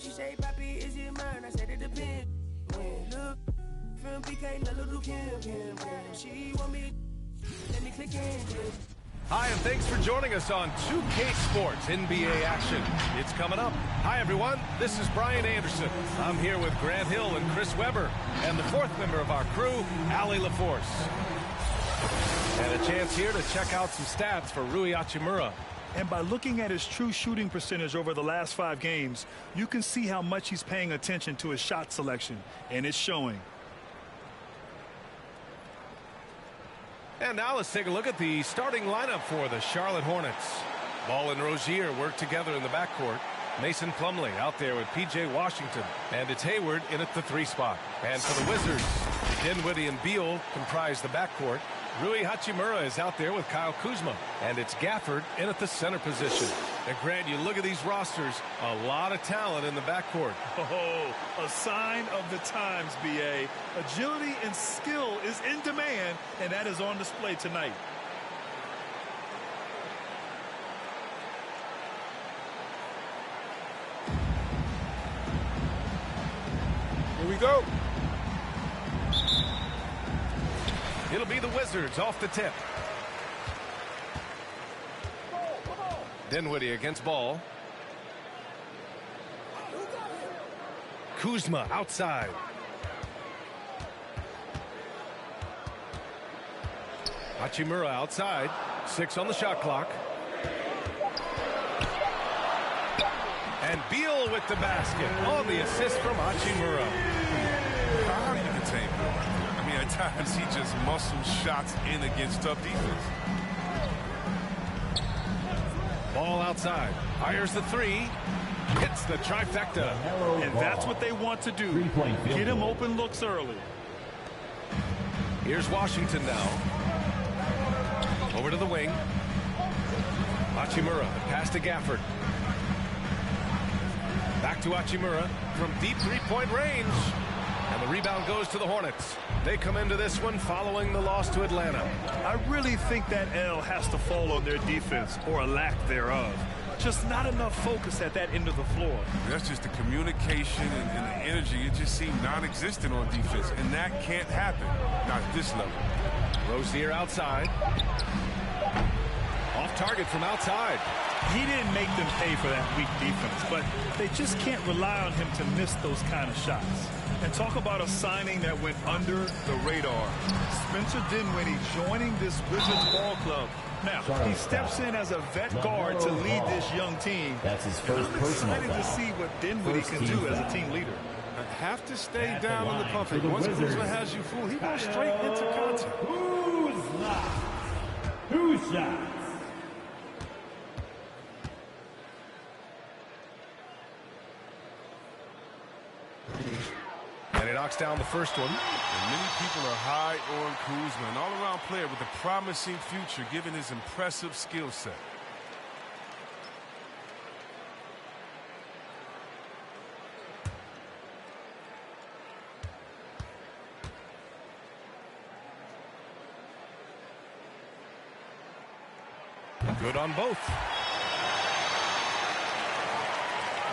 Hi, and thanks for joining us on 2K Sports NBA action. It's coming up. Hi, everyone. This is Brian Anderson. I'm here with Grant Hill and Chris Webber, and the fourth member of our crew, Allie LaForce. And a chance here to check out some stats for Rui Hachimura. And by looking at his true shooting percentage over the last 5 games, you can see how much he's paying attention to his shot selection, and it's showing. And now let's take a look at the starting lineup for the Charlotte Hornets. Ball and Rozier work together in the backcourt. Mason Plumlee out there with P.J. Washington. And it's Hayward in at the 3 spot. And for the Wizards, Dinwiddie and Beal comprise the backcourt. Rui Hachimura is out there with Kyle Kuzma. And it's Gafford in at the center position. And Grant, you look at these rosters, a lot of talent in the backcourt. Oh, a sign of the times, B.A. Agility and skill is in demand, and that is on display tonight. Here we go. It'll be the Wizards off the tip. Dinwiddie against Ball. Kuzma outside. Hachimura outside. 6 on the shot clock. And Beal with the basket on the assist from Hachimura. How do you contain Bill? I mean, at times he just muscles shots in against tough defense. Ball outside. Fires the 3. Hits the trifecta. And that's what they want to do. Get him open looks early. Here's Washington now. Over to the wing. Hachimura. Pass to Gafford. Back to Hachimura from deep 3-point range. And the rebound goes to the Hornets. They come into this one following the loss to Atlanta. I really think that L has to fall on their defense, or a lack thereof. Just not enough focus at that end of the floor. That's just the communication and the energy. It just seemed non-existent on defense, and that can't happen. Not at this level. Rozier outside. Off target from outside. He didn't make them pay for that weak defense, but they just can't rely on him to miss those kind of shots. And talk about a signing that went under the radar. Spencer Dinwiddie joining this Wizards ball club. Now, he steps in as a vet guard to lead this young team. That's his first personal foul. I'm excited to see what Dinwiddie can do as a team leader. Have to stay down on the pump. Once Kuzma has you fooled, he goes straight into contact. Who's shots? And he knocks down the first one. And many people are high on Kuzma, an all-around player with a promising future given his impressive skill set. Good on both.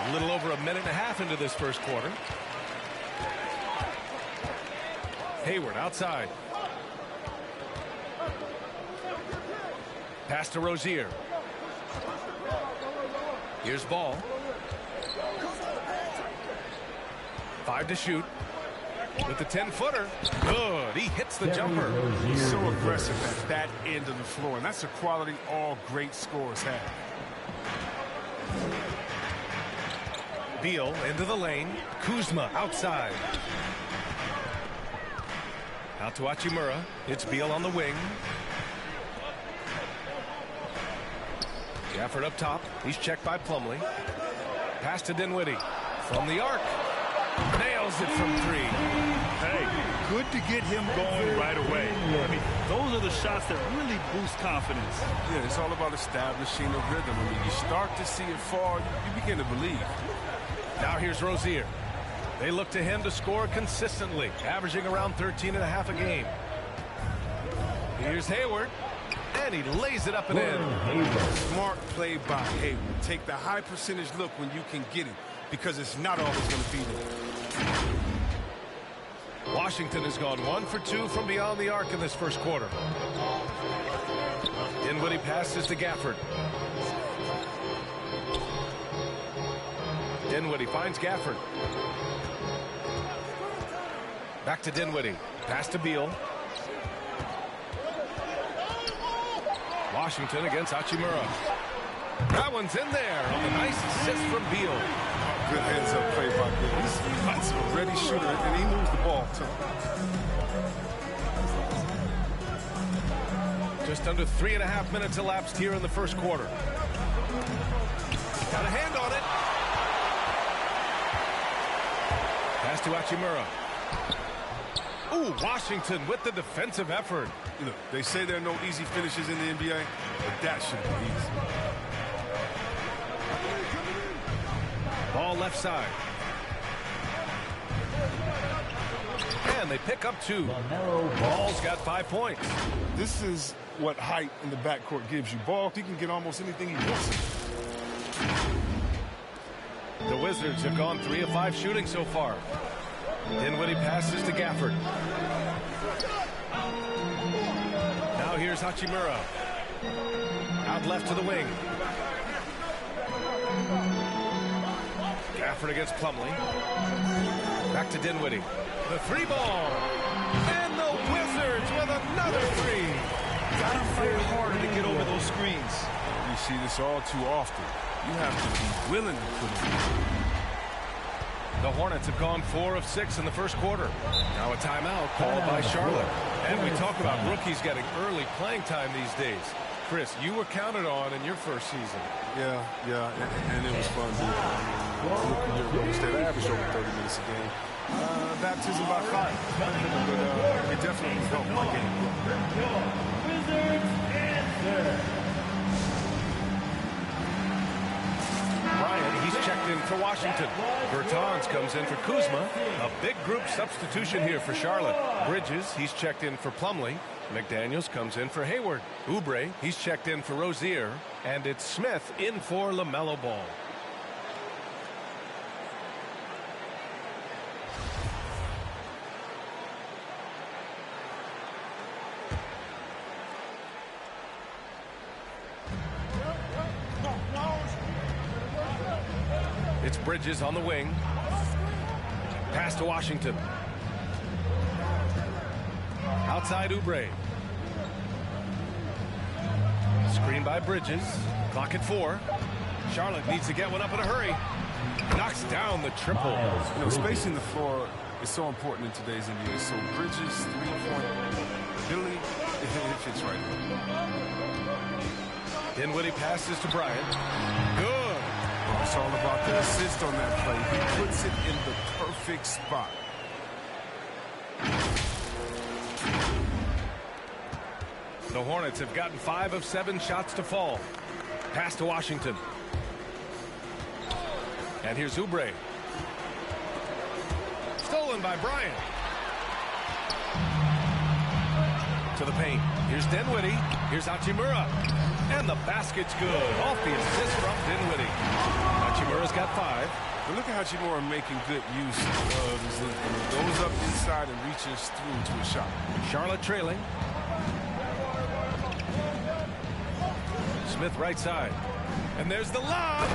A little over a minute and a half into this first quarter. Hayward outside. Pass to Rozier. Here's Ball. 5 to shoot. With the 10-footer. Good. He hits the jumper. He's so aggressive at that end of the floor, and that's a quality all great scorers have. Beal into the lane. Kuzma outside. Out to Hachimura. It's Beal on the wing. Gafford up top. He's checked by Plumlee. Pass to Dinwiddie. From the arc. Nails it from 3. Hey, good to get him going right away. I mean, those are the shots that really boost confidence. Yeah, it's all about establishing a rhythm. I mean, you start to see it fall, you begin to believe. Now here's Rozier. They look to him to score consistently, averaging around 13.5 a game. Here's Hayward, and he lays it up and in. Smart play by Hayward. Take the high percentage look when you can get it. because it's not always going to be there. Washington has gone 1 for 2 from beyond the arc in this first quarter. Dinwiddie passes to Gafford. Dinwiddie finds Gafford. Back to Dinwiddie. Pass to Beal. Washington against Hachimura. That one's in there on the nice assist from Beal. Good hands-up play by Beal. He's a ready shooter, and he moves the ball, too. Just under 3.5 minutes elapsed here in the first quarter. Got a hand on it. Pass to Hachimura. Ooh, Washington with the defensive effort. You know, they say there are no easy finishes in the NBA, but that should be easy. Ball left side. And they pick up 2. Ball's got 5 points. This is what height in the backcourt gives you. Ball, he can get almost anything he wants. The Wizards have gone 3 of 5 shooting so far. Dinwiddie passes to Gafford. Now here's Hachimura. Out left to the wing. Gafford against Plumlee. Back to Dinwiddie. The 3-ball. And the Wizards with another 3. Gotta fight harder to get over those screens. You see this all too often. You have to be willing to put it in. The Hornets have gone 4 of 6 in the first quarter. Now a timeout called by Charlotte. And we talk about rookies getting early playing time these days. Chris, you were counted on in your first season. Yeah, and it was fun. Rookie year, they averaged over 30 minutes a game. Baptism by fire. But it definitely helped my game. Wizards answer. Bryant, he's checked in for Washington. Bertans comes in for Kuzma. A big group substitution here for Charlotte. Bridges, he's checked in for Plumlee. McDaniels comes in for Hayward. Oubre, he's checked in for Rozier. And it's Smith in for LaMelo Ball. It's Bridges on the wing. Pass to Washington. Outside Oubre. Screen by Bridges. Clock at 4. Charlotte needs to get one up in a hurry. Knocks down the triple. You know, spacing the floor is so important in today's NBA. So Bridges' three-point ability, it fits right. Dinwiddie passes to Bryant. Good. It's all about the assist on that play. He puts it in the perfect spot. The Hornets have gotten 5 of 7 shots to fall. Pass to Washington. And here's Oubre. Stolen by Bryant. To the paint. Here's Dinwiddie. Here's Hachimura. And the basket's good. Off the assist from Dinwiddie. Hachimura's got 5. But look at Hachimura making good use of his look. He goes up inside and reaches through to a shot. Charlotte trailing. Smith right side. And there's the lob.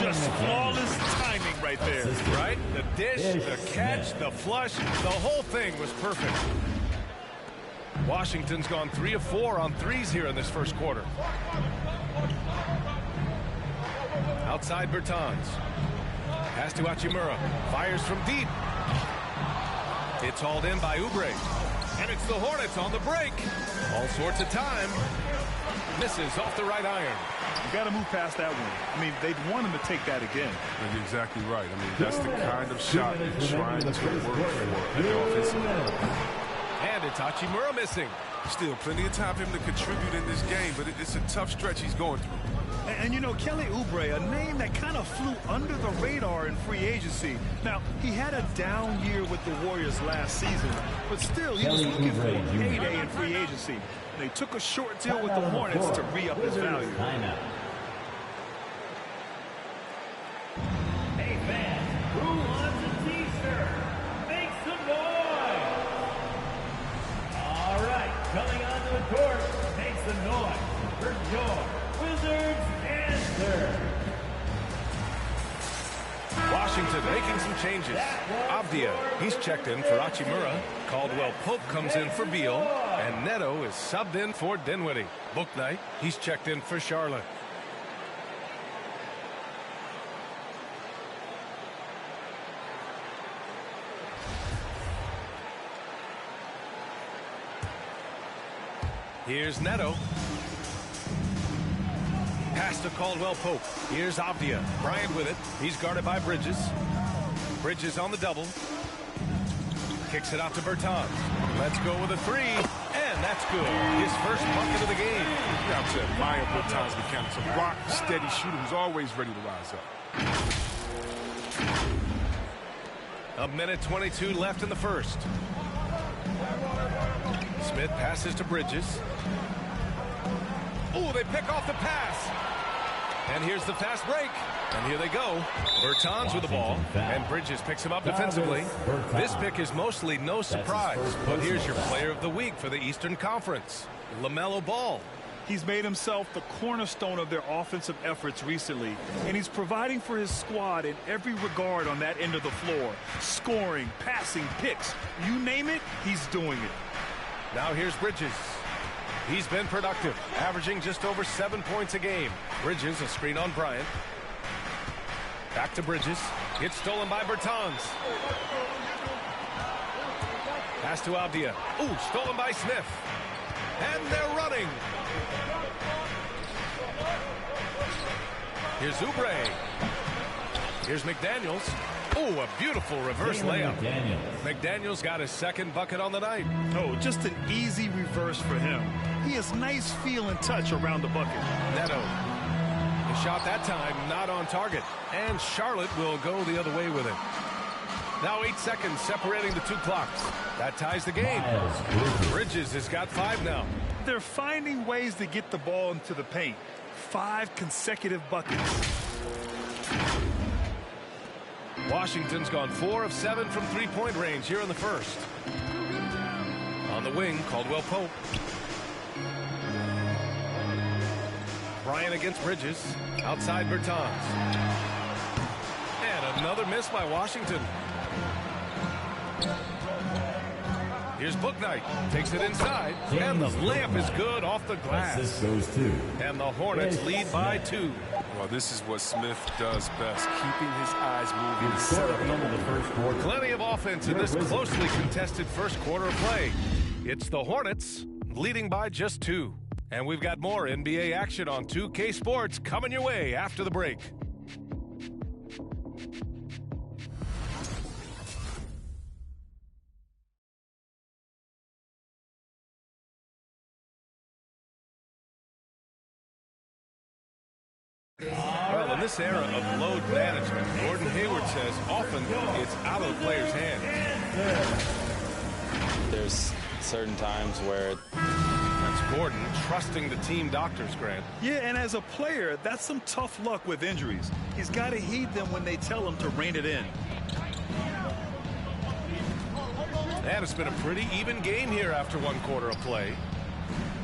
Just flawless timing right there. Right? The dish, the catch, the flush, the whole thing was perfect. Washington's gone 3 of 4 on threes here in this first quarter. Outside Bertans. Pass to Hachimura. Fires from deep. It's hauled in by Oubre. And it's the Hornets on the break. All sorts of time. Misses off the right iron. You got to move past that one. I mean, they'd want him to take that again. You're exactly right. I mean, that's the kind of shot you're trying to work for in the offensive. And it's Hachimura missing. Still plenty of time for him to contribute in this game, but it's a tough stretch he's going through. And you know, Kelly Oubre, a name that kind of flew under the radar in free agency. Now, he had a down year with the Warriors last season, but still, he was looking for a payday in free agency. They took a short deal with the Hornets to re-up his value. Hey, Washington making some changes. Avdia, he's checked in for Hachimura. Caldwell Pope comes in for Beal. And Neto is subbed in for Dinwiddie. Booknight, he's checked in for Charlotte. Here's Neto. Pass to Caldwell Pope. Here's Avdia. Bryant with it. He's guarded by Bridges. Bridges on the double. Kicks it out to Bertans. Let's go with a three. And that's good. His first bucket of the game. You have to admire Bertans' mechanics. A rock, steady shooter who's always ready to rise up. 1:22 left in the first. Smith passes to Bridges. Oh, they pick off the pass. And here's the fast break. And here they go. Bertans with the ball. And Bridges picks him up defensively. This pick is mostly no surprise. But here's your player of the week for the Eastern Conference, LaMelo Ball. He's made himself the cornerstone of their offensive efforts recently, and he's providing for his squad in every regard on that end of the floor. Scoring, passing, picks, you name it, he's doing it. Now here's Bridges. He's been productive, averaging just over 7 points a game. Bridges, a screen on Bryant. Back to Bridges. It's stolen by Bertans. Pass to Avdia. Ooh, stolen by Smith. And they're running. Here's Oubre. Here's McDaniels. Oh, a beautiful reverse layup. McDaniels got his second bucket on the night. Oh, just an easy reverse for him. He has nice feel and touch around the bucket. Neto. The shot that time not on target. And Charlotte will go the other way with it. Now 8 seconds separating the two clocks. That ties the game. Bridges has got 5 now. They're finding ways to get the ball into the paint. 5 consecutive buckets. Washington's gone 4 of 7 from three-point range here in the first. On the wing, Caldwell Pope. Bryant against Bridges. Outside Bertans. And another miss by Washington. Here's Booknight. Takes it inside. And the layup is good off the glass. This goes to. And the Hornets lead by 2. Well, this is what Smith does best, keeping his eyes moving. Set up The first quarter. Plenty of offense in this closely contested first quarter of play. It's the Hornets leading by just 2. And we've got more NBA action on 2K Sports coming your way after the break. Well, in this era of load management, Gordon Hayward says often it's out of the player's hands. There's certain times where That's Gordon trusting the team doctors, Grant. Yeah, and as a player, that's some tough luck with injuries. He's got to heed them when they tell him to rein it in. And it's been a pretty even game here after 1 quarter of play.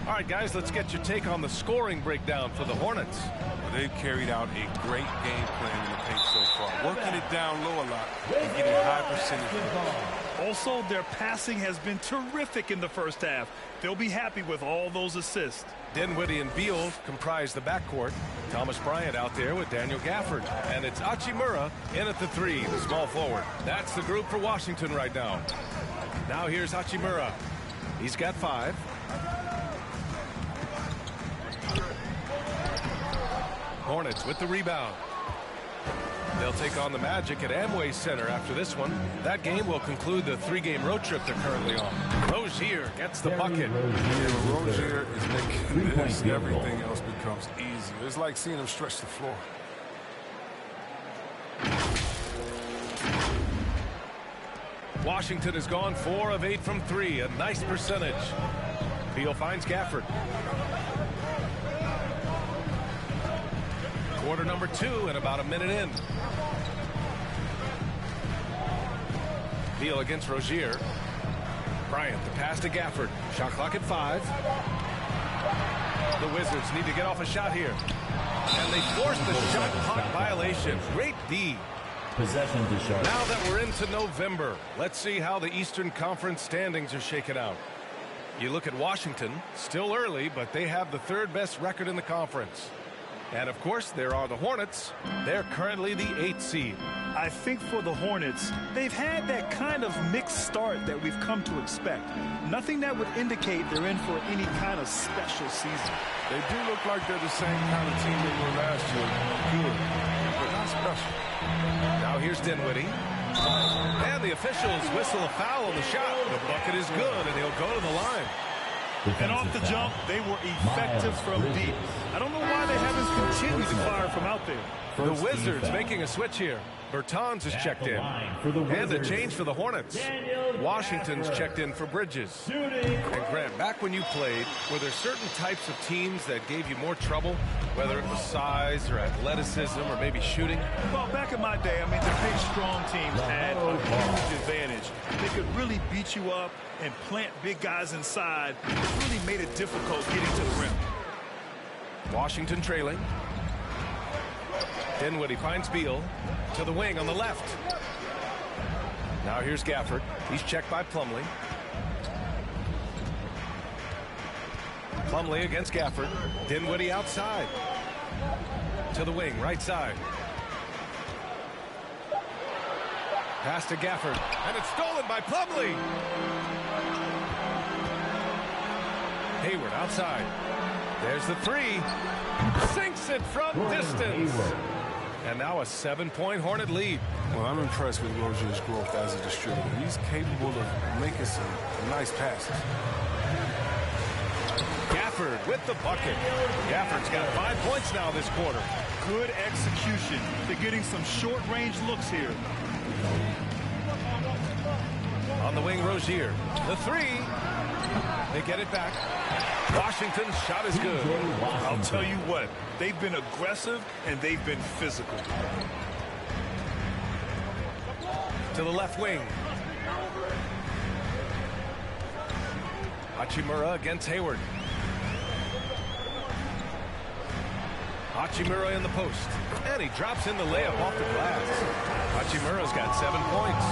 All right, guys, let's get your take on the scoring breakdown for the Hornets. Well, they've carried out a great game plan in the paint so far, working it down low a lot and getting high percentage. Also, their passing has been terrific in the first half. They'll be happy with all those assists. Dinwiddie and Beal comprise the backcourt. Thomas Bryant out there with Daniel Gafford. And it's Hachimura in at the 3, the small forward. That's the group for Washington right now. Now here's Hachimura. He's got 5. Hornets with the rebound. They'll take on the Magic at Amway Center after this one. That game will conclude the 3-game road trip they're currently on. Rozier gets the bucket. Yeah, Rozier is making this. Everything else becomes easier. It's like seeing him stretch the floor. Washington has gone 4 of 8 from 3, a nice percentage. Beal finds Gafford. Quarter number 2 and about a minute in. Beal against Rozier. Bryant, the pass to Gafford. Shot clock at 5. The Wizards need to get off a shot here. And they force the shot clock violation. Great D. Possession to Charlotte. Now that we're into November, let's see how the Eastern Conference standings are shaken out. You look at Washington, still early, but they have the third best record in the conference. And of course, there are the Hornets. They're currently the 8th seed. I think for the Hornets, they've had that kind of mixed start that we've come to expect. Nothing that would indicate they're in for any kind of special season. They do look like they're the same kind of team they were last year. Good, but not special. Now here's Dinwiddie. And the officials whistle a foul on the shot. The bucket is good, and he'll go to the line. And off the jump, they were effective from deep. I don't know why they haven't continued to fire from out there. The Wizards making a switch here. Bertans is checked in. And a change for the Hornets. Washington's checked in for Bridges. And Grant, back when you played, were there certain types of teams that gave you more trouble, whether it was size or athleticism or maybe shooting? Well, back in my day, I mean, the big, strong teams had a huge advantage. They could really beat you up and plant big guys inside. It really made it difficult getting to the rim. Washington trailing. Dinwiddie finds Beal to the wing on the left. Now here's Gafford. He's checked by Plumlee. Plumlee against Gafford. Dinwiddie outside. To the wing, right side. Pass to Gafford. And it's stolen by Plumlee. Hayward outside. There's the three. Sinks it from distance. And now a 7-point Hornet lead. Well, I'm impressed with Rozier's growth as a distributor. He's capable of making some nice passes. Gafford with the bucket. Gafford's got 5 points now this quarter. Good execution. They're getting some short-range looks here. On the wing, Rozier. The three. They get it back. Washington's shot is good. I'll tell you what, they've been aggressive and they've been physical. To the left wing. Hachimura against Hayward. Hachimura in the post. And he drops in the layup off the glass. Hachimura's got 7 points.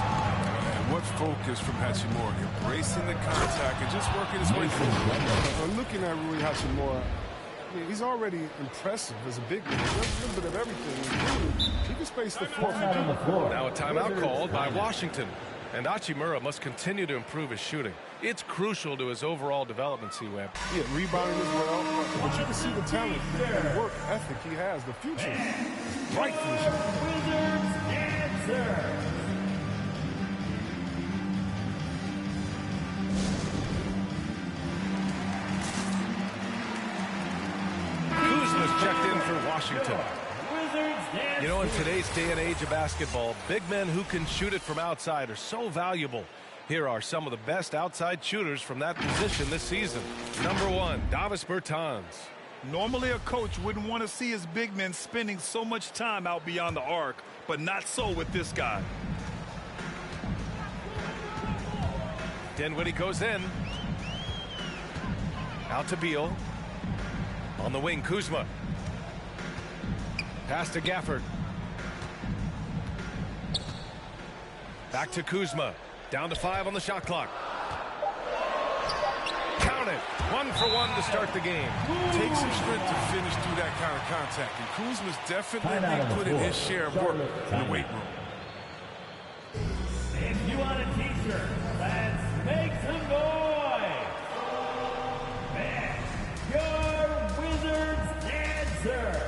What focus from Hachimura, embracing the contact and just working his way through. Looking at Rui Hachimura, I mean, he's already impressive as a big man. He does a little bit of everything. He can space the floor. Now a timeout called by Washington. And Hachimura must continue to improve his shooting. It's crucial to his overall development, C-Web. Yeah, rebounding as well. But you can see the talent and work ethic he has. The future bright for the shot. Wizards answer. Checked in for Washington. You know, in today's day and age of basketball, big men who can shoot it from outside are so valuable. Here are some of the best outside shooters from that position this season. Number 1, Davis Bertans. Normally a coach wouldn't want to see his big men spending so much time out beyond the arc, but not so with this guy. Dinwiddie goes in. Out to Beal. On the wing, Kuzma. Pass to Gafford. Back to Kuzma. Down to 5 on the shot clock. Count it. 1 for 1 to start the game. Takes some strength to finish through that kind of contact. And Kuzma's definitely putting his share of work in the weight room. If you want a t-shirt, let's make some noise. Man, your Wizards answer.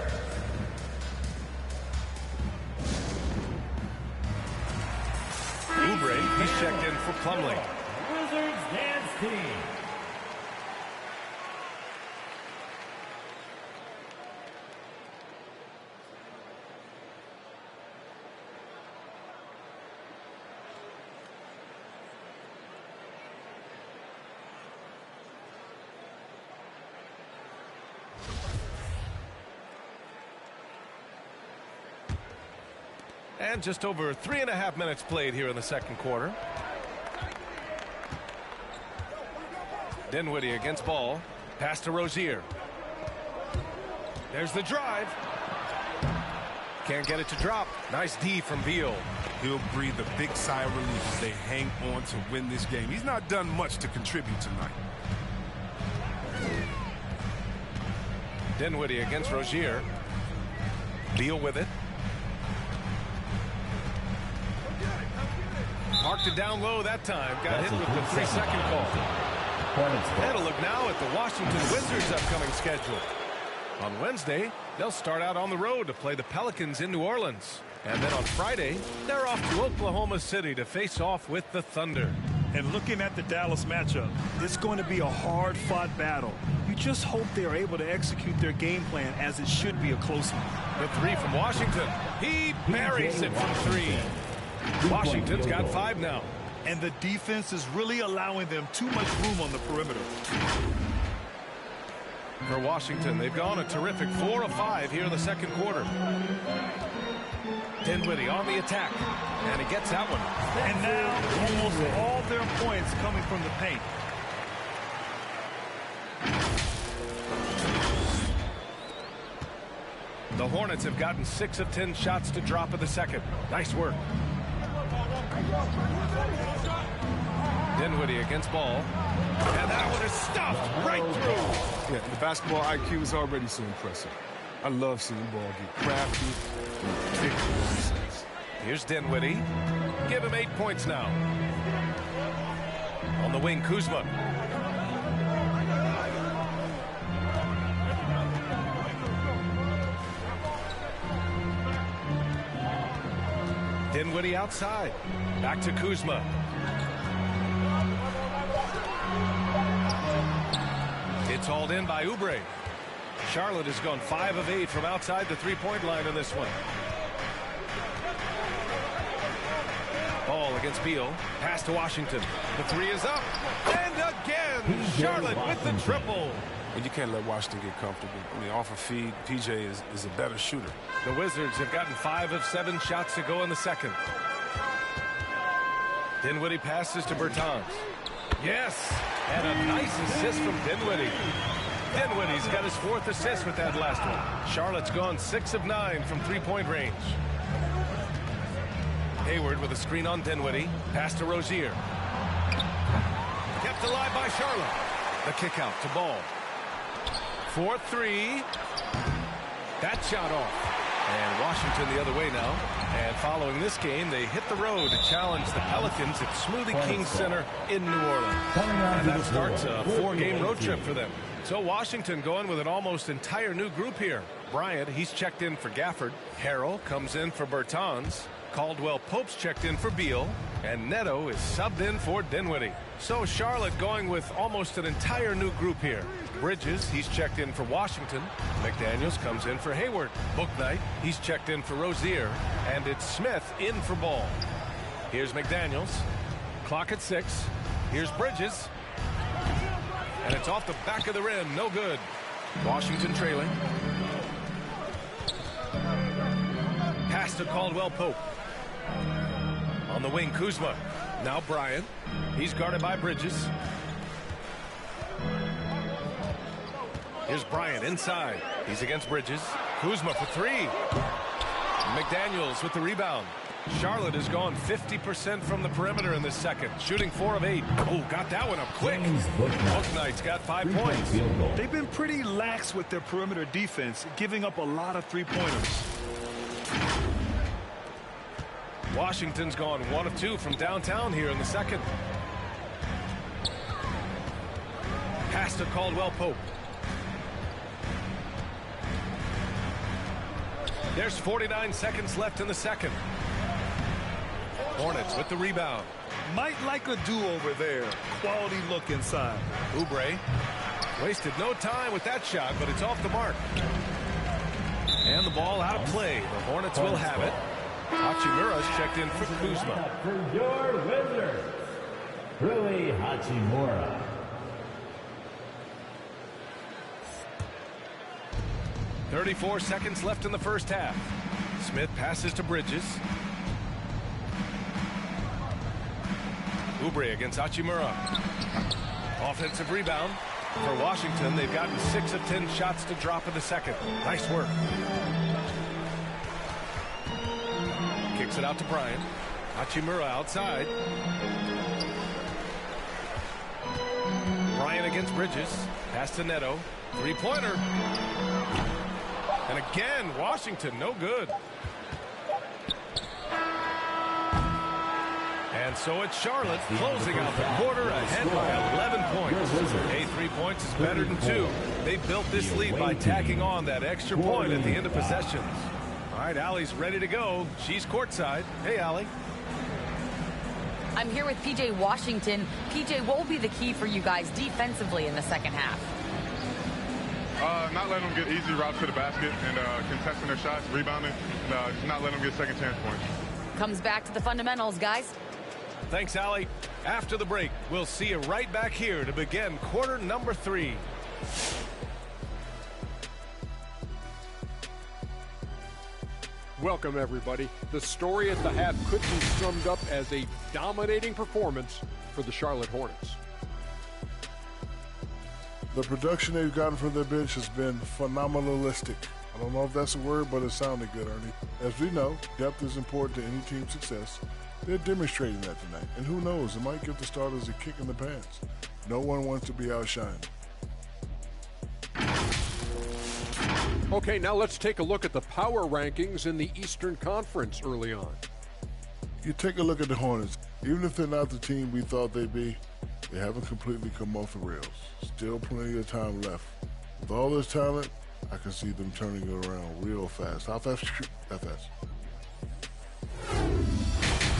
Oubre, he's checked in for Plumlee. Wizards dance team. And just over 3.5 minutes played here in the second quarter. Dinwiddie against ball. Pass to Rozier. There's the drive. Can't get it to drop. Nice D from Beal. He'll breathe a big sigh of relief as they hang on to win this game. He's not done much to contribute tonight. Dinwiddie against Rozier. Beal with it. Parked it down low that time. Got hit with the 3-second call. That'll look now at the Washington Wizards' upcoming schedule. On Wednesday, they'll start out on the road to play the Pelicans in New Orleans. And then on Friday, they're off to Oklahoma City to face off with the Thunder. And looking at the Dallas matchup, it's going to be a hard-fought battle. You just hope they are able to execute their game plan as it should be a close one. The three from Washington. He buries it from three. Washington's got 5 now. And the defense is really allowing them too much room on the perimeter. For Washington, they've gone a terrific 4 of 5 here in the second quarter. Dinwiddie on the attack, and he gets that one. And now almost all their points coming from the paint. The Hornets have gotten 6 of 10 shots to drop in the second. Nice work. Dinwiddie against Ball. And that one is stuffed right through. Yeah, the basketball IQ is already so impressive. I love seeing Ball get crafty and kick nonsense. Here's Dinwiddie. Give him 8 points now. On the wing, Kuzma. Dinwiddie outside. Back to Kuzma. It's hauled in by Oubre. Charlotte has gone 5 of 8 from outside the three-point line in this one. Ball against Beal. Pass to Washington. The 3 is up. And again, Charlotte with the triple. And you can't let Washington get comfortable. I mean, off a feed, PJ is a better shooter. The Wizards have gotten 5 of 7 shots to go in the second. Dinwiddie passes to Bertans. Yes, and a nice assist from Dinwiddie. Dinwiddie's got his 4th assist with that last one. Charlotte's gone 6 of 9 from three-point range. Hayward with a screen on Dinwiddie. Pass to Rozier. Kept alive by Charlotte. The kick out to Ball. 4-3. That shot off. And Washington the other way now. And following this game, they hit the road to challenge the Pelicans at Smoothie King Center in New Orleans. And that starts a 4-game road trip for them. So Washington going with an almost entire new group here. Bryant, he's checked in for Gafford. Harrell comes in for Bertans. Caldwell-Pope's checked in for Beal. And Neto is subbed in for Dinwiddie. So Charlotte going with almost an entire new group here. Bridges, he's checked in for Washington. McDaniels comes in for Hayward. Bouknight, he's checked in for Rozier. And it's Smith in for Ball. Here's McDaniels. Clock at 6. Here's Bridges. And it's off the back of the rim. No good. Washington trailing. Pass to Caldwell-Pope. On the wing, Kuzma. Now Bryant. He's guarded by Bridges. Here's Bryant inside. He's against Bridges. Kuzma for 3. McDaniels with the rebound. Charlotte has gone 50% from the perimeter in this second, shooting 4 of 8. Oh, got that one up quick. Bouknight's got 5 points. They've been pretty lax with their perimeter defense, giving up a lot of three-pointers. Washington's gone 1 of 2 from downtown here in the second. Pass to Caldwell-Pope. There's 49 seconds left in the second. Hornets with the rebound. Might like a do-over there. Quality look inside. Oubre wasted no time with that shot, but it's off the mark. And the ball out of play. The Hornets will have it. Hachimura's checked in for Kuzma. For your Wizards, Rui Hachimura. .34 seconds left in the first half. Smith passes to Bridges. Oubre against Hachimura. Offensive rebound. For Washington, they've gotten 6 of 10 shots to drop in the second. Nice work. Kicks it out to Bryant. Hachimura outside. Bryant against Bridges. Pass to Neto. Three-pointer. And again, Washington, no good. And so it's Charlotte closing out the quarter ahead by 11 points. Hey, 3 points is better than 2. They built this lead by tacking on that extra point at the end of possessions. All right, Allie's ready to go. She's courtside. Hey, Allie. I'm here with P.J. Washington. P.J., what will be the key for you guys defensively in the second half? Not letting them get easy routes to the basket and contesting their shots, rebounding, and just not letting them get second chance points. Comes back to the fundamentals, guys. Thanks, Allie. After the break, we'll see you right back here to begin quarter number 3. Welcome, everybody. The story at the half could be summed up as a dominating performance for the Charlotte Hornets. The production they've gotten from their bench has been phenomenalistic. I don't know if that's a word, but it sounded good, Ernie. As we know, depth is important to any team's success. They're demonstrating that tonight. And who knows, it might give the starters a kick in the pants. No one wants to be outshined. Okay, now let's take a look at the power rankings in the Eastern Conference early on. You take a look at the Hornets. Even if they're not the team we thought they'd be, they haven't completely come off the rails. Still plenty of time left. With all this talent, I can see them turning it around real fast. How fast? That fast.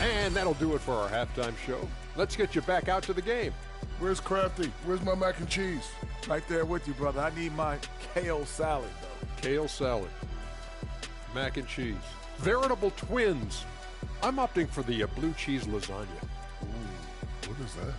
And that'll do it for our halftime show. Let's get you back out to the game. Where's Crafty? Where's my mac and cheese? Right there with you, brother. I need my kale salad, though. Kale salad. Mac and cheese. Veritable twins. I'm opting for the blue cheese lasagna. Ooh, what is that?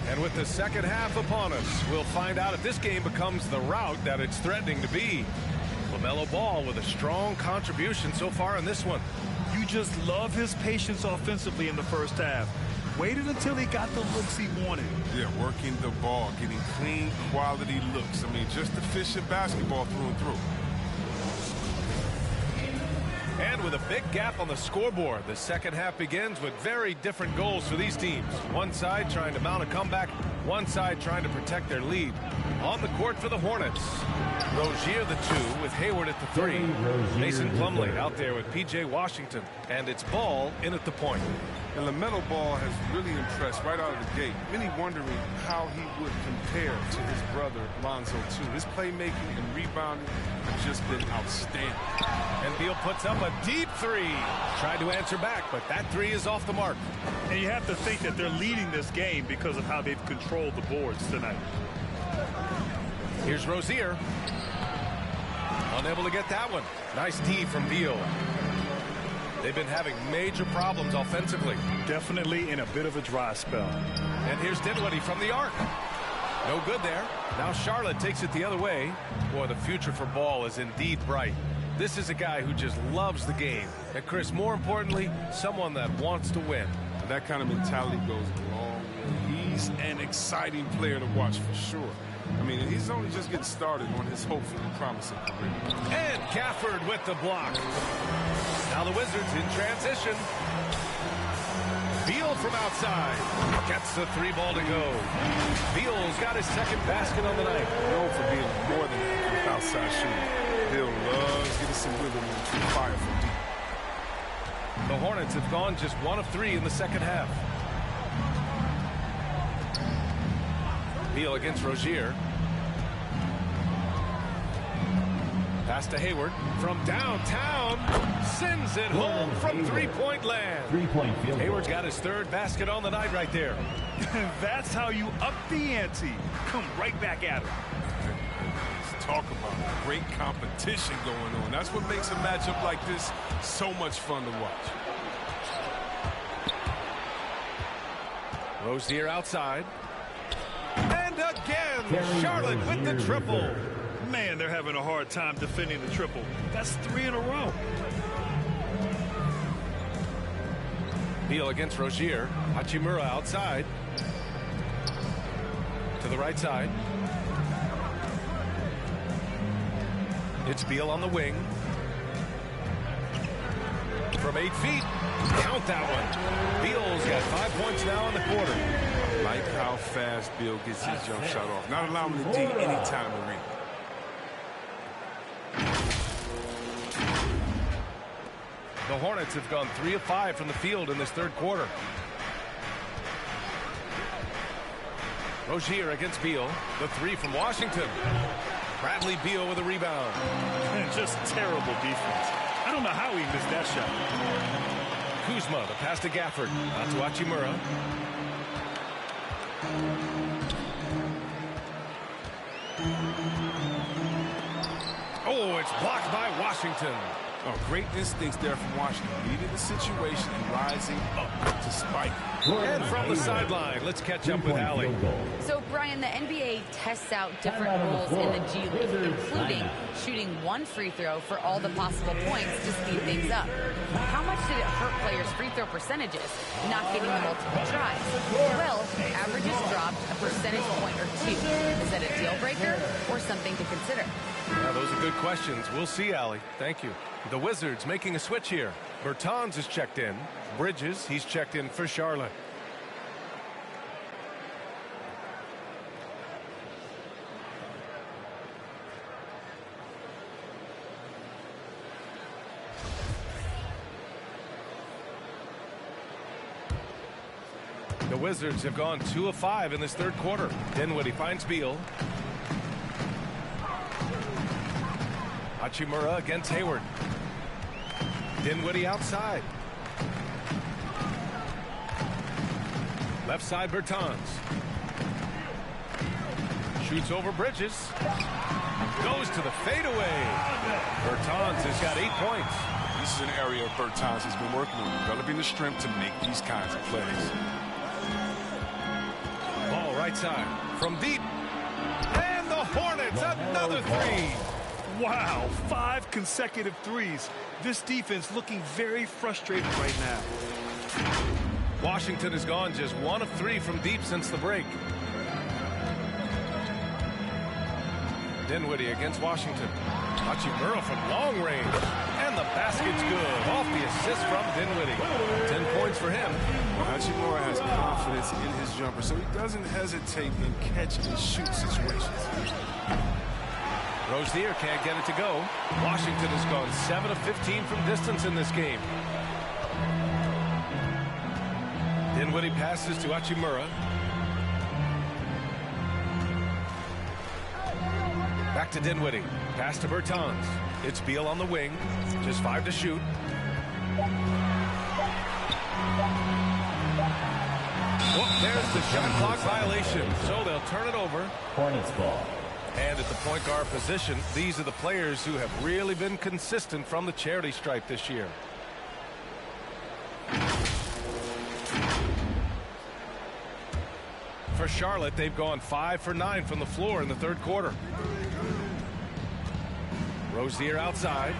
And with the second half upon us, we'll find out if this game becomes the rout that it's threatening to be. LaMelo Ball with a strong contribution so far in this one. You just love his patience offensively in the first half. Waited until he got the looks he wanted. Yeah, working the ball, getting clean, quality looks. I mean, just efficient basketball through and through. And with a big gap on the scoreboard, the second half begins with very different goals for these teams. One side trying to mount a comeback, one side trying to protect their lead. On the court for the Hornets, Rozier the 2 with Hayward at the 3. Mason Plumlee out there with P.J. Washington, and it's Ball in at the point. And LaMelo Ball has really impressed right out of the gate. Many wondering how he would compare to his brother, Lonzo, too. His playmaking and rebounding have just been outstanding. And Beal puts up a deep 3. Tried to answer back, but that 3 is off the mark. And you have to think that they're leading this game because of how they've controlled the boards tonight. Here's Rozier. Unable to get that one. Nice D from Beal. They've been having major problems offensively. Definitely in a bit of a dry spell. And here's Dinwiddie from the arc. No good there. Now Charlotte takes it the other way. Boy, the future for Ball is indeed bright. This is a guy who just loves the game. And Chris, more importantly, someone that wants to win. And that kind of mentality goes a long way. He's an exciting player to watch for sure. I mean, he's only just getting started on his hopefully promising career. And Gafford with the block. Now the Wizards in transition. Beal from outside. Gets the 3 ball to go. Beal's got his second basket on the night. Known for being more than an outside shooter. Beal loves getting some rhythm and fire from deep. The Hornets have gone just 1 of 3 in the second half. Beal against Rozier. Pass to Hayward from downtown. Sends it home from three-point land. Three-point field goal. Hayward's got his 3rd basket on the night right there. That's how you up the ante. Come right back at it. Let's talk about great competition going on. That's what makes a matchup like this so much fun to watch. Rozier outside. And again, Charlotte with the triple. Man, they're having a hard time defending the triple. That's 3 in a row. Beal against Rozier. Hachimura outside. To the right side. It's Beal on the wing. From 8 feet. Count that one. Beal's got 5 points now in the quarter. Like how fast Beal gets his jump shot off. Not allowing him to dig any time to read. The Hornets have gone 3 of 5 from the field in this third quarter. Rozier against Beal. The 3 from Washington. Bradley Beal with a rebound. And just terrible defense. I don't know how he missed that shot. Kuzma, the pass to Gafford. Out to Hachimura. Oh, it's blocked by Washington. Oh, great instincts there from Washington. Reading the situation and rising up to spike. And from the sideline, let's catch up with Allie. So, Brian, the NBA tests out different rules in the G League, including shooting 1 free throw for all the possible points to speed things up. How much did it hurt players' free throw percentages, not getting the multiple tries? Well, averages dropped a percentage point or 2. Is that a deal breaker or something to consider? Yeah, those are good questions. We'll see, Allie. Thank you. The Wizards making a switch here. Bertans is checked in. Bridges, he's checked in for Charlotte. The Wizards have gone 2 of 5 in this third quarter. Dinwiddie finds Beal. Hachimura against Hayward. Dinwiddie outside. Left side Bertans. Shoots over Bridges. Goes to the fadeaway. Bertans has got 8 points. This is an area of Bertans he's been working on, developing the strength to make these kinds of plays. Ball right side. From deep. And the Hornets, another 3. Wow, 5 consecutive threes. This defense looking very frustrated right now. Washington has gone just 1 of 3 from deep since the break. Dinwiddie against Washington. Hachimura from long range. And the basket's good. Off the assist from Dinwiddie. 10 points for him. Hachimura has confidence in his jumper, so he doesn't hesitate in catch and shoot situations. Rozier can't get it to go. Washington has gone 7 of 15 from distance in this game. Dinwiddie passes to Hachimura. Back to Dinwiddie. Pass to Bertans. It's Beal on the wing. Just 5 to shoot. Oh, there's the shot clock violation. So they'll turn it over. Hornets ball. And at the point guard position, these are the players who have really been consistent from the charity stripe this year. For Charlotte, they've gone 5 for 9 from the floor in the third quarter. Rozier outside.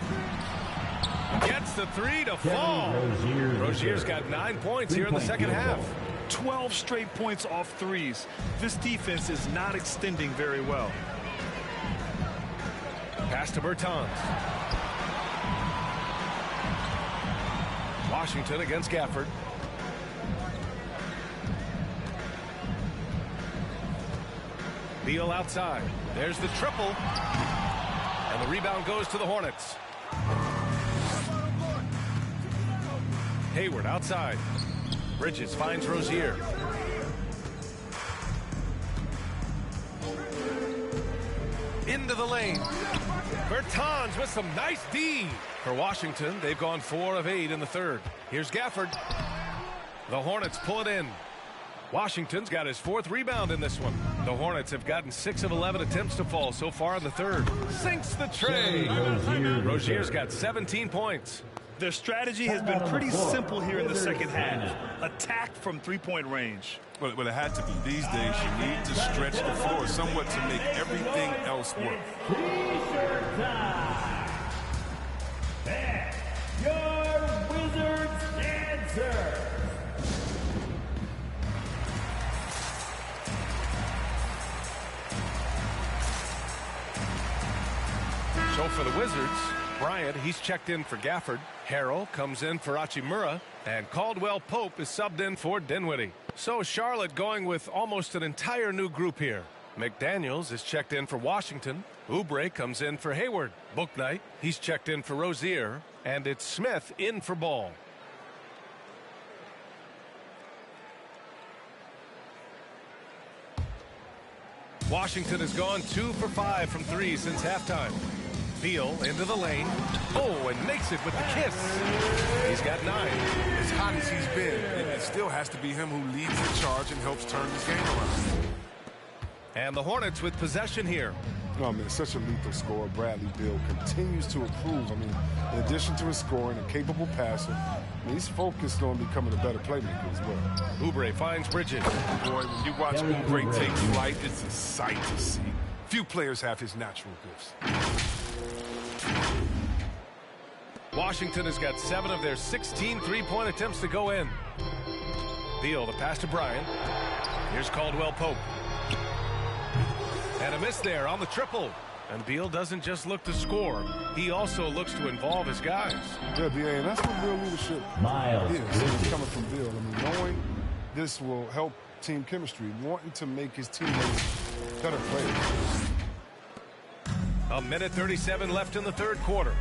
Gets the 3 to fall. Rozier's got 9 points here in the second half. 12 straight points off threes. This defense is not extending very well. Pass to Bertans. Washington against Gafford. Beal outside. There's the triple. And the rebound goes to the Hornets. Hayward outside. Bridges finds Rozier. Into the lane. Bertans with some nice D. For Washington, they've gone 4 of 8 in the third. Here's Gafford. The Hornets pull it in. Washington's got his 4th rebound in this one. The Hornets have gotten 6 of 11 attempts to fall so far in the third. Sinks the tray. Rozier's got 17 points. Their strategy has been pretty simple here in the second half. Attack from three-point range. Well, it had to be. These days, you need to stretch the floor somewhat to make everything else work. T-shirt time. And your Wizards answer. So for the Wizards, Bryant, he's checked in for Gafford. Harrell comes in for Hachimura. And Caldwell Pope is subbed in for Dinwiddie. So Charlotte going with almost an entire new group here. McDaniels is checked in for Washington. Oubre comes in for Hayward. Bouknight, he's checked in for Rozier. And it's Smith in for Ball. Washington has gone 2 for 5 from 3 since halftime. Beal into the lane. Oh, and makes it with the kiss. He's got 9. As hot as he's been, it still has to be him who leads the charge and helps turn this game around. And the Hornets with possession here. Oh, man, such a lethal scorer. Bradley Beal continues to improve. I mean, in addition to his scoring, a capable passer, he's focused on becoming a better playmaker as well. Oubre finds Bridges. Boy, when you watch Oubre take flight, it's a sight to see. Few players have his natural gifts. Washington has got 7 of their 16 three-point attempts to go in. Beal, the pass to Bryant. Here's Caldwell Pope. And a miss there on the triple. And Beal doesn't just look to score. He also looks to involve his guys. Yeah, DA, and that's what real leadership is coming from Beal. I mean, knowing this will help team chemistry, wanting to make his teammates better players. A minute 37 left in the third quarter.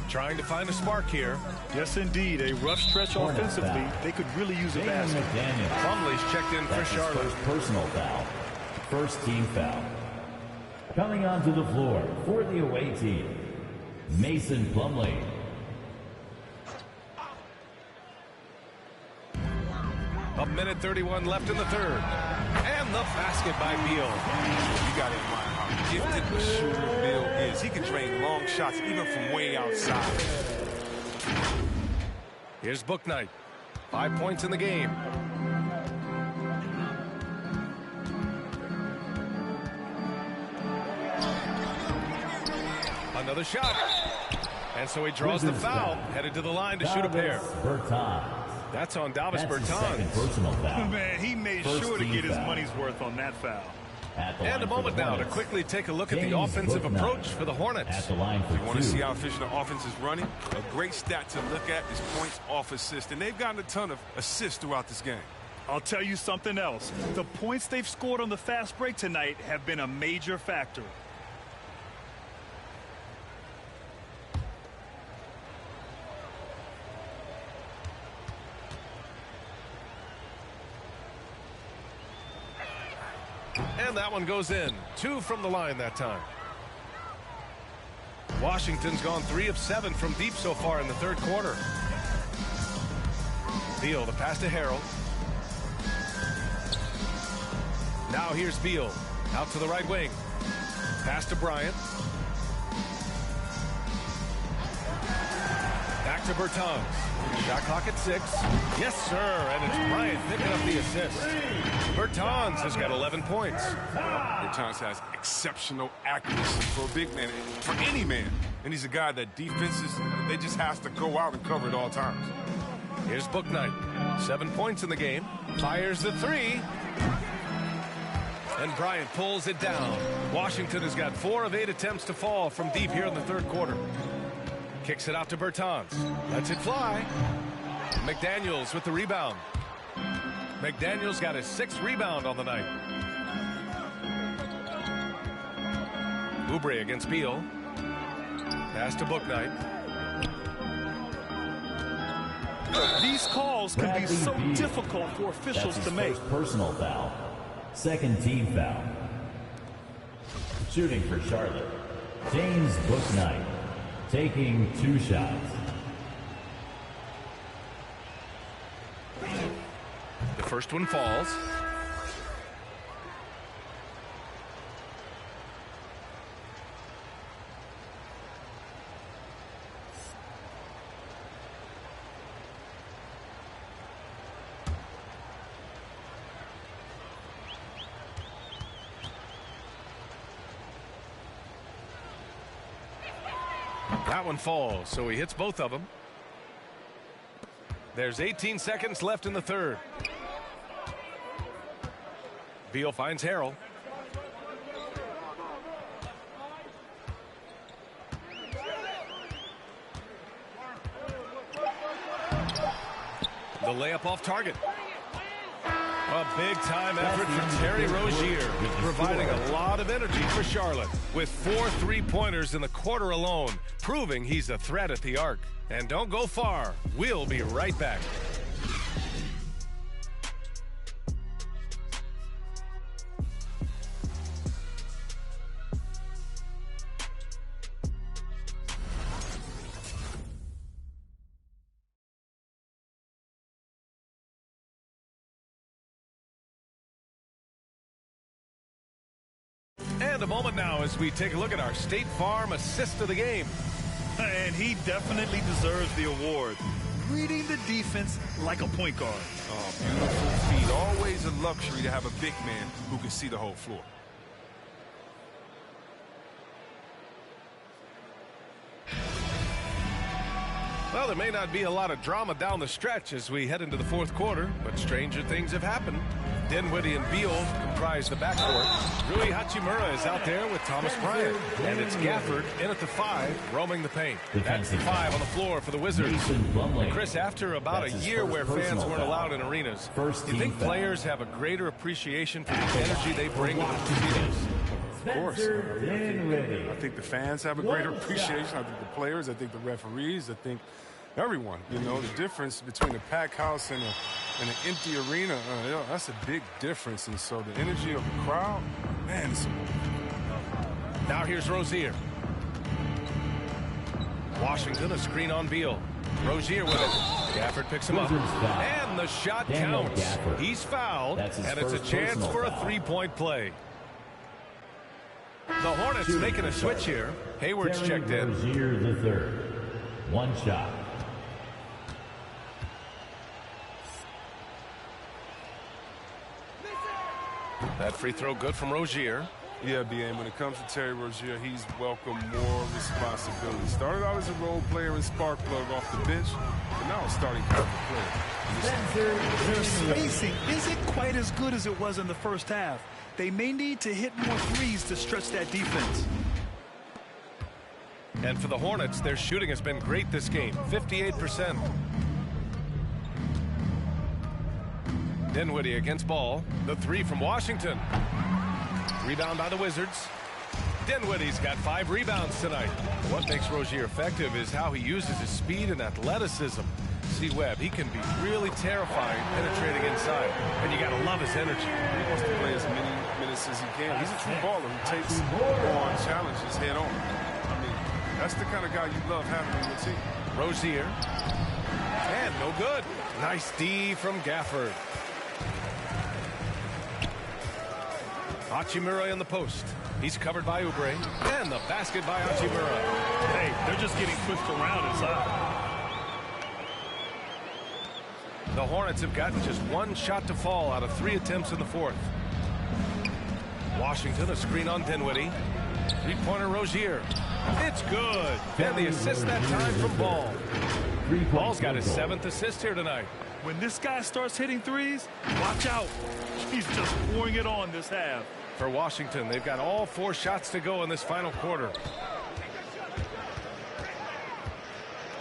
Trying to find a spark here. Yes, indeed. A rough stretch offensively. They could really use a basket. Plumlee's checked in for Charlotte. First personal foul. First team foul. Coming onto the floor for the away team, Mason Plumlee. A minute 31 left in the third. And the basket by Beal. You got to admire how gifted a shooter Beal is. He can drain long shots even from way outside. Here's Bouknight. 5 points in the game. Another shot. And so he draws the foul, headed to the line to shoot a pair. That's on Davis Bertans. Man, he made sure to get his money's worth on that foul. And a moment now to quickly take a look at the offensive approach for the Hornets. You want to see how efficient the offense is running? A great stat to look at is points off assist, and they've gotten a ton of assists throughout this game. I'll tell you something else. The points they've scored on the fast break tonight have been a major factor. And that one goes in. 2 from the line that time. Washington's gone 3 of 7 from deep so far in the third quarter. Beal, the pass to Harrell. Now here's Beal. Out to the right wing. Pass to Bryant. Back to Bertans. Shot clock at 6. Yes, sir. And it's Bryant picking up the assist. Bertans has got 11 points. Bertans has exceptional accuracy for a big man, for any man. And he's a guy that defenses, they just has to go out and cover at all times. Here's Bouknight. 7 points in the game. Fires the 3. And Bryant pulls it down. Washington has got 4 of 8 attempts to fall from deep here in the third quarter. Kicks it out to Bertans. Lets it fly. McDaniels with the rebound. McDaniels got his 6th rebound on the night. Oubre against Beal. Pass to Bouknight. These calls can be so difficult for officials to make. First personal foul. Second team foul. Shooting for Charlotte, James Bouknight, taking 2 shots. The first one falls. That one falls, so he hits both of them. There's 18 seconds left in the third. Beal finds Harrell. layup off target. A big-time effort for Terry Rozier, providing a lot of energy for Charlotte, with 4 3-pointers in the quarter alone, proving he's a threat at the arc. And don't go far. We'll be right back. And a moment now as we take a look at our State Farm assist of the game. And he definitely deserves the award. Reading the defense like a point guard. Oh, beautiful feet. Always a luxury to have a big man who can see the whole floor. Well, there may not be a lot of drama down the stretch as we head into the fourth quarter, but stranger things have happened. Dinwiddie and Beal comprise the backcourt. Rui Hachimura is out there with Thomas Bryant. And it's Gafford in at the 5, roaming the paint. That's the 5 on the floor for the Wizards. Chris, after about a year where fans weren't allowed in arenas, do you think players have a greater appreciation for the energy they bring to the proceedings? Of course. I think the fans have a greater appreciation. I think the players, I think the referees, I think everyone. You know, the difference between a packed house and an empty arena, that's a big difference. And so the energy of the crowd, man, it's now here's Rozier. Washington, a screen on Beal. Rozier with it. Gafford picks him up. And the shot counts. He's fouled, and it's a chance for a 3-point play. The Hornets making a switch here. Hayward's checked in. Rozier the third. One shot. That free throw good from Rozier. Yeah, B.A., when it comes to Terry Rozier, he's welcomed more responsibility. Started out as a role player and spark plug off the bench, but now a starting caliber player. Their spacing isn't quite as good as it was in the first half. They may need to hit more threes to stretch that defense. And for the Hornets, their shooting has been great this game, 58%. Dinwiddie against Ball. The 3 from Washington. Rebound by the Wizards. Dinwiddie's got 5 rebounds tonight. What makes Rozier effective is how he uses his speed and athleticism. See Webb, he can be really terrifying penetrating inside, and you gotta love his energy. He wants to play as many minutes as he can. He's a true baller who takes on challenges head on. I mean, that's the kind of guy you love having on your team. Rozier. And no good. Nice D from Gafford. Hachimura in the post. He's covered by Oubre. And the basket by Hachimura. Hey, they're just getting pushed around inside. The Hornets have gotten just 1 shot to fall out of 3 attempts in the fourth. Washington, a screen on Dinwiddie. 3-pointer Rozier. It's good. And the assist that time from Ball. Ball's got his 7th assist here tonight. When this guy starts hitting threes, watch out. He's just pouring it on this half. For Washington, they've got all 4 shots to go in this final quarter.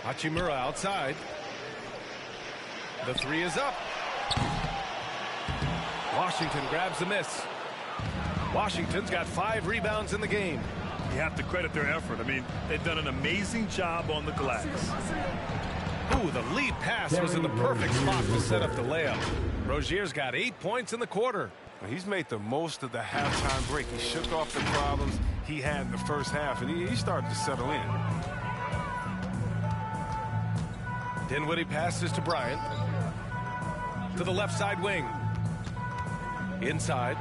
Hachimura outside. The 3 is up. Washington grabs the miss. Washington's got 5 rebounds in the game. You have to credit their effort. I mean, they've done an amazing job on the glass. Ooh, the lead pass was in the perfect spot to set up the layup. Rozier's got 8 points in the quarter. He's made the most of the halftime break. He shook off the problems he had in the first half, and he started to settle in. Dinwiddie passes to Bryant. To the left side wing. Inside.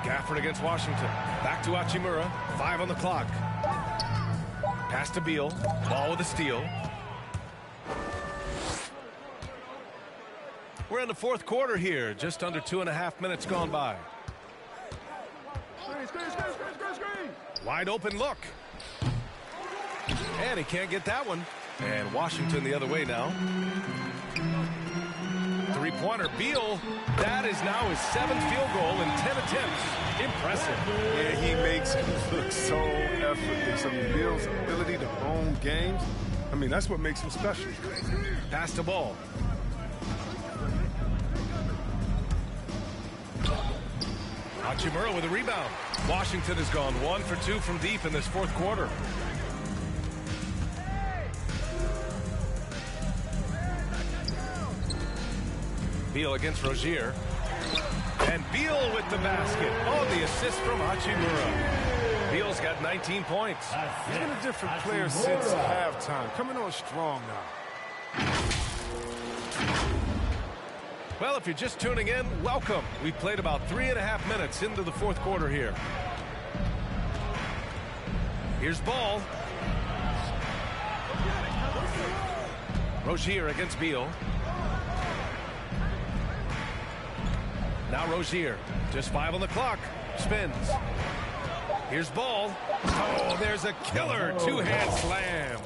Gafford against Washington. Back to Hachimura. 5 on the clock. Pass to Beal. Ball with a steal. We're in the fourth quarter here. Just under 2.5 minutes gone by. Wide open look. And he can't get that one. And Washington the other way now. 3-pointer Beal. That is now his 7th field goal in 10 attempts. Impressive. Yeah, he makes it look so effortless. I mean, Beal's ability to own games, I mean, that's what makes him special. Pass the ball. Hachimura with a rebound. Washington has gone 1 for 2 from deep in this fourth quarter. Beal against Rozier. And Beal with the basket. Oh, the assist from Hachimura. Beal's got 19 points. He's been a different player since halftime. Coming on strong now. Well, if you're just tuning in, welcome. We've played about 3.5 minutes into the fourth quarter here. Here's Ball. Rozier against Beal. Now Rozier, just 5 on the clock, spins. Here's Ball. Oh, there's a killer two-hand slam.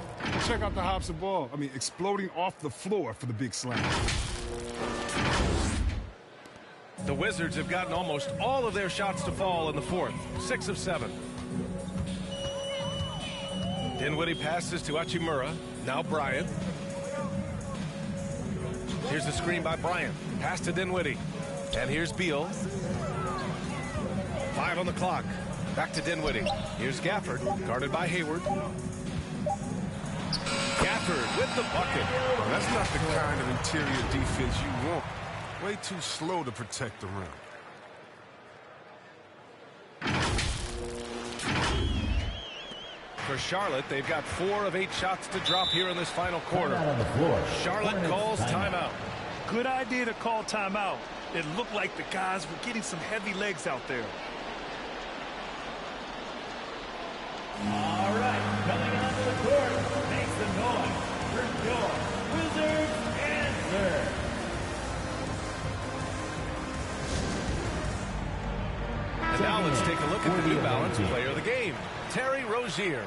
Check out the hops of ball. I mean, exploding off the floor for the big slam. The Wizards have gotten almost all of their shots to fall in the fourth, 6 of 7. Dinwiddie passes to Hachimura. Now Bryant. Here's the screen by Bryant. Pass to Dinwiddie. And here's Beal. 5 on the clock. Back to Dinwiddie. Here's Gafford, guarded by Hayward. Gafford with the bucket. Oh, that's not the kind of interior defense you want. Way too slow to protect the rim. For Charlotte, they've got 4 of 8 shots to drop here in this final quarter. Charlotte calls timeout. Good idea to call timeout. It looked like the guys were getting some heavy legs out there. All right, coming onto the court, make some noise for your Wizards answer. And now let's take a look at the New Balance player of the game, Terry Rozier.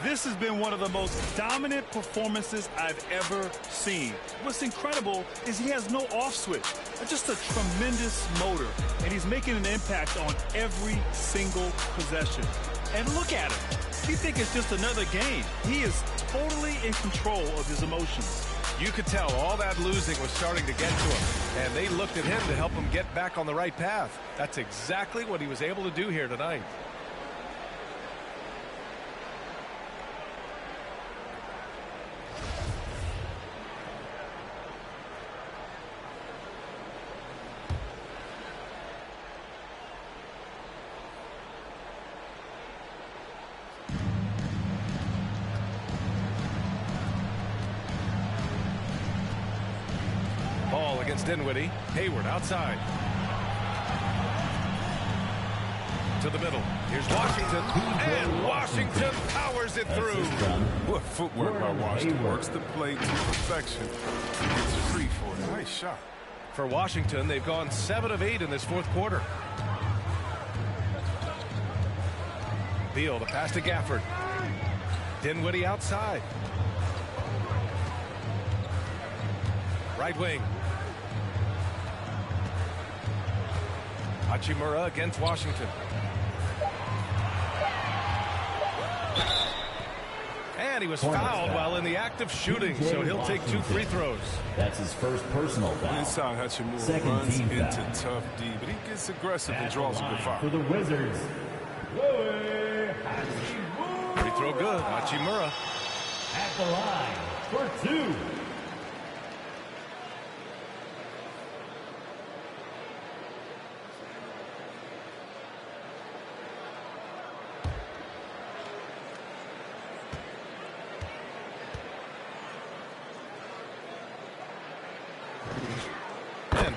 This has been one of the most dominant performances I've ever seen. What's incredible is he has no off switch. Just a tremendous motor, and he's making an impact on every single possession. And look at him. You think it's just another game. He is totally in control of his emotions. You could tell all that losing was starting to get to him, and they looked at him to help him get back on the right path. That's exactly what he was able to do here tonight. Ball against Dinwiddie. Hayward outside. To the middle. Here's Washington. And Washington powers it through. What footwork by Washington. Works the play to perfection. Gets free for it. Nice shot. For Washington, they've gone 7 of 8 in this fourth quarter. Beal, the pass to Gafford. Dinwiddie outside. Right wing. Hachimura against Washington. And he was fouled while in the act of shooting, so he'll take 2 free throws. That's his first personal foul. Inside, Hachimura runs into tough D, but he gets aggressive and draws a good foul. For the Wizards, Free throw good. Hachimura at the line for 2.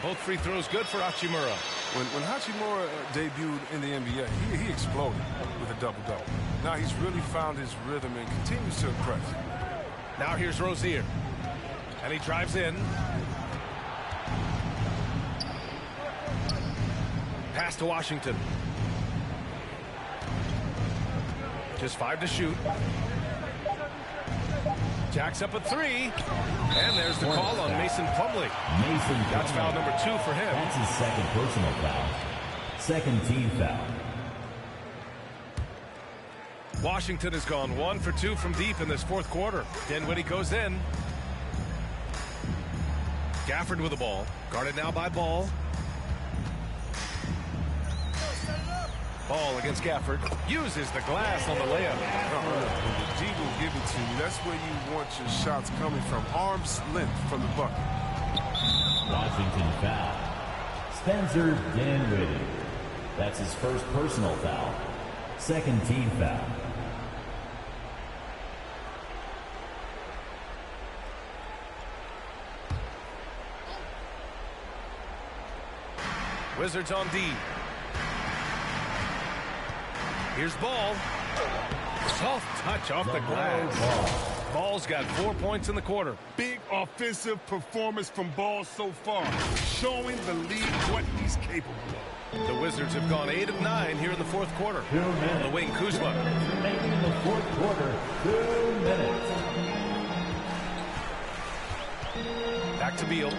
Both free throws good for Hachimura. When Hachimura debuted in the NBA, he exploded with a double-double. Now he's really found his rhythm and continues to impress. Now here's Rozier. And he drives in. Pass to Washington. Just 5 to shoot. Jacks up a 3. And there's the call on Mason Plumlee. That's foul number 2 for him. That's his second personal foul. Second team foul. Washington has gone 1 for 2 from deep in this fourth quarter. Dinwiddie goes in. Gafford with the ball. Guarded now by Ball. Ball against Gafford. Uses the glass on the layup. The D will give it to you. That's where you want your shots coming from. Arm's length from the bucket. Washington foul. Spencer Dinwiddie. That's his first personal foul. Second team foul. Wizards on D. Here's Ball. Soft touch off the glass. Ball's got 4 points in the quarter. Big offensive performance from Ball so far, showing the league what he's capable of. The Wizards have gone 8 of 9 here in the fourth quarter. On the wing, Kuzma. Remaining in the fourth quarter, 2 minutes. Back to Beal.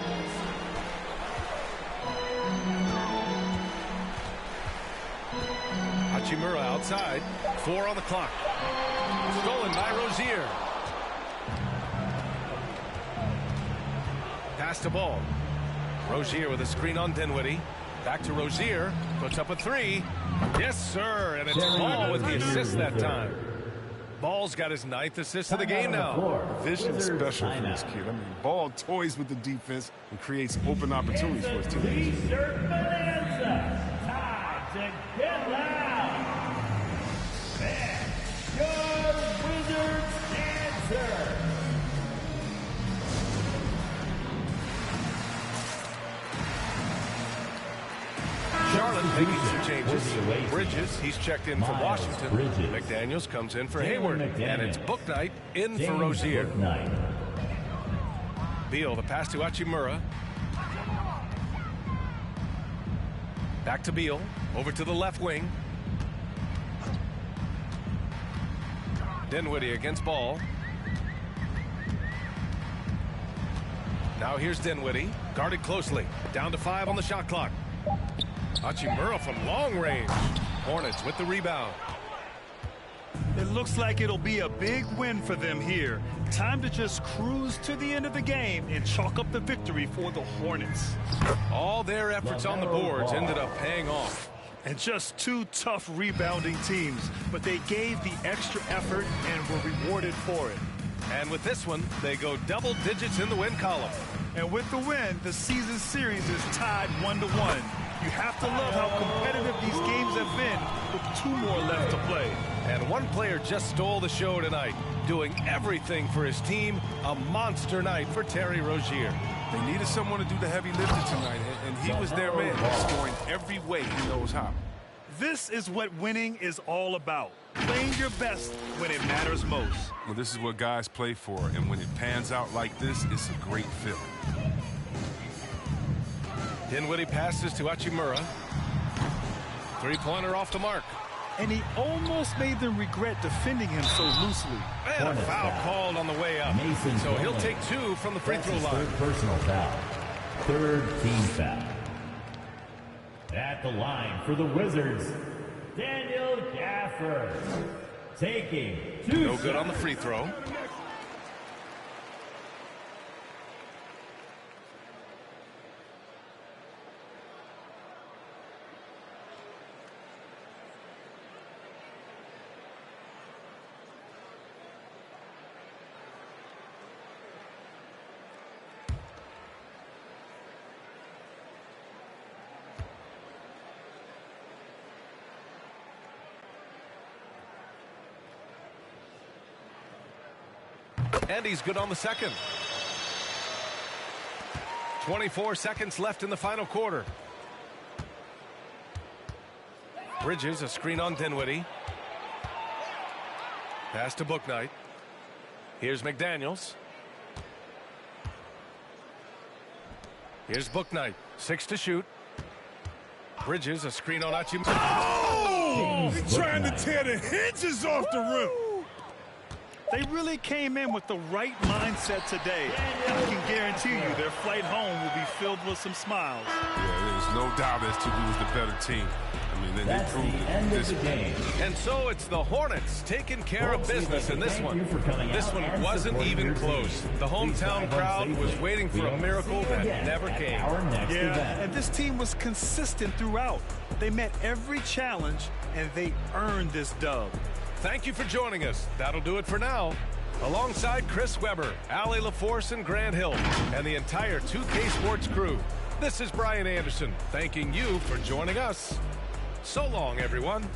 Hachimura outside. 4 on the clock. Stolen by Rozier. Pass to Ball. Rozier with a screen on Dinwiddie. Back to Rozier. Puts up a 3. Yes, sir. And it's Ball with the assist that time. Ball's got his 9th assist of the game now. Vision special for this kid. I mean, Ball toys with the defense and creates open opportunities for his teammates. Time to get loud. And your Wizards answer. Charlotte making some changes. Bridges, he's checked in for Washington. McDaniels comes in for Hayward. And it's Bouknight in for Rozier. Beal, the pass to Hachimura. Back to Beal. Over to the left wing. Dinwiddie against Ball. Now here's Dinwiddie. Guarded closely. Down to 5 on the shot clock. Hachimura from long range. Hornets with the rebound. It looks like it'll be a big win for them here. Time to just cruise to the end of the game and chalk up the victory for the Hornets. All their efforts on the boards ended up paying off. And just 2 tough rebounding teams, but they gave the extra effort and were rewarded for it. And with this one, they go double digits in the win column. And with the win, the season series is tied 1-1. You have to love how competitive these games have been with 2 more left to play. And one player just stole the show tonight, doing everything for his team. A monster night for Terry Rozier. They needed someone to do the heavy lifting tonight, and he was their man, scoring every way he knows how. This is what winning is all about. Playing your best when it matters most. Well, this is what guys play for, and when it pans out like this, it's a great feeling. Dinwiddie passes to Hachimura. 3-pointer off the mark. And he almost made them regret defending him so loosely. And a foul called on the way up. So he'll take 2 from the free throw line. Third personal foul. Third team foul. At the line for the Wizards, Daniel Gafford. Taking 2 No good on the free throw. And he's good on the second. 24 seconds left in the final quarter. Bridges, a screen on Dinwiddie. Pass to Bouknight. Here's McDaniels. Here's Bouknight. 6 to shoot. Bridges, a screen on Hachimura. Oh! He's trying to tear the hinges off the rim. They really came in with the right mindset today. And I can guarantee you their flight home will be filled with some smiles. Yeah, there's no doubt as to who's the better team. I mean, they proved it. End of the game. And so it's the Hornets taking care of business in this one. This one wasn't even close. The hometown crowd was waiting for a miracle that never came. Yeah, and this team was consistent throughout. They met every challenge, and they earned this dub. Thank you for joining us. That'll do it for now. Alongside Chris Webber, Allie LaForce, and Grant Hill, and the entire 2K Sports crew, this is Brian Anderson, thanking you for joining us. So long, everyone.